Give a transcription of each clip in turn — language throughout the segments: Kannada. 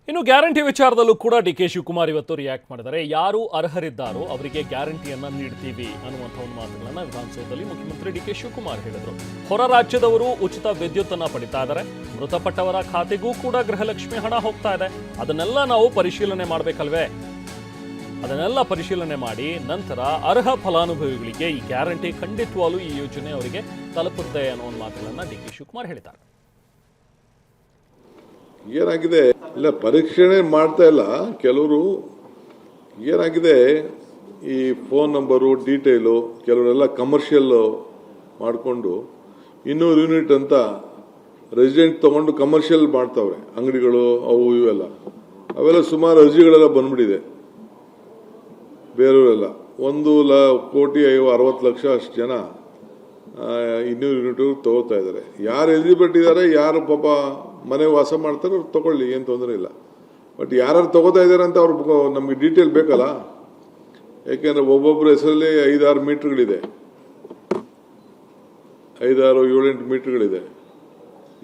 ಇನ್ನು ಗ್ಯಾರಂಟಿ ವಿಚಾರದಲ್ಲೂ ಕೂಡ ಡಿ.ಕೆ. ಶಿವಕುಮಾರ್ ಇವತ್ತು ರಿಯಾಕ್ಟ್ ಮಾಡಿದ್ದಾರೆ. ಯಾರು ಅರ್ಹರಿದ್ದಾರೋ ಅವರಿಗೆ ಗ್ಯಾರಂಟಿಯನ್ನ ನೀಡ್ತೀವಿ ಅನ್ನುವಂಥ ಒಂದು ಮಾತುಗಳನ್ನ ವಿಧಾನಸೌಧದಲ್ಲಿ ಮುಖ್ಯಮಂತ್ರಿ ಡಿ.ಕೆ. ಶಿವಕುಮಾರ್ ಹೇಳಿದರು. ಹೊರ ರಾಜ್ಯದವರು ಉಚಿತ ವಿದ್ಯುತ್ ಅನ್ನ ಪಡಿತಾ ಇದ್ದಾರೆ. ಮೃತಪಟ್ಟವರ ಖಾತೆಗೂ ಕೂಡ ಗೃಹಲಕ್ಷ್ಮಿ ಹಣ ಹೋಗ್ತಾ ಇದೆ. ಅದನ್ನೆಲ್ಲ ನಾವು ಪರಿಶೀಲನೆ ಮಾಡಬೇಕಲ್ವೇ? ಅದನ್ನೆಲ್ಲ ಪರಿಶೀಲನೆ ಮಾಡಿ ನಂತರ ಅರ್ಹ ಫಲಾನುಭವಿಗಳಿಗೆ ಈ ಗ್ಯಾರಂಟಿ ಖಂಡಿತವಾಗ್ಲೂ ಈ ಯೋಜನೆ ಅವರಿಗೆ ತಲುಪುತ್ತೆ ಅನ್ನೋ ಒಂದು ಮಾತುಗಳನ್ನ ಡಿ.ಕೆ. ಶಿವಕುಮಾರ್ ಹೇಳಿದ್ದಾರೆ. ಏನಾಗಿದೆ ಇಲ್ಲ ಪರೀಕ್ಷಣೆ ಮಾಡ್ತಾ ಇಲ್ಲ ಕೆಲವರು. ಏನಾಗಿದೆ ಈ ಫೋನ್ ನಂಬರು ಡೀಟೇಲು ಕೆಲವರೆಲ್ಲ ಕಮರ್ಷಿಯಲ್ ಮಾಡಿಕೊಂಡು 200 ಯೂನಿಟ್ ಅಂತ ರೆಸಿಡೆಂಟ್ ತಗೊಂಡು ಕಮರ್ಷಿಯಲ್ ಮಾಡ್ತಾವ್ರೆ ಅಂಗಡಿಗಳು ಅವು ಇವೆಲ್ಲ. ಅವೆಲ್ಲ ಸುಮಾರು ಅರ್ಜಿಗಳೆಲ್ಲ ಬಂದ್ಬಿಟ್ಟಿದೆ ಬೇರೆಯವರೆಲ್ಲ. 1,60,60,00,000 ಅಷ್ಟು ಜನ 200 ಯೂನಿಟ್ ತಗೋತಾ ಇದ್ದಾರೆ. ಯಾರು ಎಲಿಜಿಬಿಲಿಟಿ ಇದ್ದಾರೆ, ಯಾರು ಪಾಪ ಮನೆ ವಾಸ ಮಾಡ್ತಾರೆ ಅವ್ರು ತಗೊಳ್ಳಿ, ಏನು ತೊಂದರೆ ಇಲ್ಲ. ಬಟ್ ಯಾರು ತಗೋತಾ ಇದ್ದಾರೆ ಅಂತ ಅವ್ರು ನಮಗೆ ಡೀಟೇಲ್ ಬೇಕಲ್ಲ. ಯಾಕೆಂದ್ರೆ ಒಬ್ಬೊಬ್ಬರ ಹೆಸರಲ್ಲಿ 5-6 ಮೀಟರ್ಗಳಿದೆ, 5-6-7-8 ಮೀಟರ್ಗಳಿದೆ.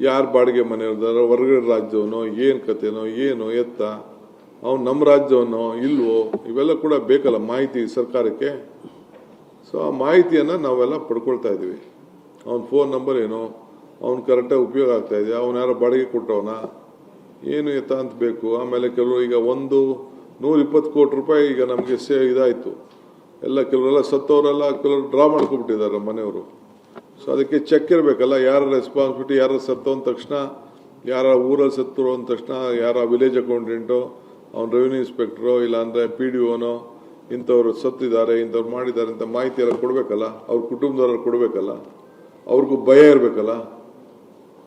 ಯಾರು ಬಾಡಿಗೆ ಮನೆ ಇರ್ತಾರೋ, ಹೊರಗಡೆ ರಾಜ್ಯವನೋ, ಏನು ಕತೆನೋ, ಏನು ಎತ್ತ, ಅವ್ನು ನಮ್ಮ ರಾಜ್ಯವನೋ ಇಲ್ವೋ, ಇವೆಲ್ಲ ಕೂಡ ಬೇಕಲ್ಲ ಮಾಹಿತಿ ಸರ್ಕಾರಕ್ಕೆ. ಸೊ ಆ ಮಾಹಿತಿಯನ್ನು ನಾವೆಲ್ಲ ಪಡ್ಕೊಳ್ತಾ ಇದ್ದೀವಿ. ಅವನ ಫೋನ್ ನಂಬರ್ ಏನೋ, ಅವ್ನು ಕರೆಕ್ಟಾಗಿ ಉಪಯೋಗ ಆಗ್ತಾ ಇದೆ, ಅವನು ಯಾರೋ ಬಾಡಿಗೆ ಕೊಟ್ಟವನ, ಏನು ಎತ್ತ ಅಂತ ಬೇಕು. ಆಮೇಲೆ ಕೆಲವರು ಈಗ 120 ಕೋಟಿ ರೂಪಾಯಿ ಈಗ ನಮಗೆ ಇದಾಯಿತು ಎಲ್ಲ. ಕೆಲವರೆಲ್ಲ ಸತ್ತವರೆಲ್ಲ ಕೆಲವರು ಡ್ರಾ ಮಾಡ್ಕೊಬಿಟ್ಟಿದ್ದಾರೆ ಮನೆಯವರು. ಸೊ ಅದಕ್ಕೆ ಚೆಕ್ ಇರಬೇಕಲ್ಲ, ಯಾರ ರೆಸ್ಪಾನ್ಸಿಬಿಲಿಟಿ, ಯಾರು ಸತ್ತೋ ಅಂದ ತಕ್ಷಣ, ಯಾರ ಊರಲ್ಲಿ ಸತ್ತರು ಅಂದ ತಕ್ಷಣ, ಯಾರ ವಿಲೇಜ್ ಅಕೌಂಟೆಂಟು, ಅವ್ನು ರೆವಿನ್ಯೂ ಇನ್ಸ್ಪೆಕ್ಟ್ರೋ ಇಲ್ಲಾಂದರೆ PDOನೋ ಇಂಥವ್ರು ಸತ್ತಿದ್ದಾರೆ, ಇಂಥವ್ರು ಮಾಡಿದ್ದಾರೆ ಅಂತ ಮಾಹಿತಿ ಎಲ್ಲ ಕೊಡಬೇಕಲ್ಲ. ಅವ್ರ ಕುಟುಂಬದವ್ರು ಕೊಡಬೇಕಲ್ಲ, ಅವ್ರಿಗೂ ಭಯ ಇರಬೇಕಲ್ಲ.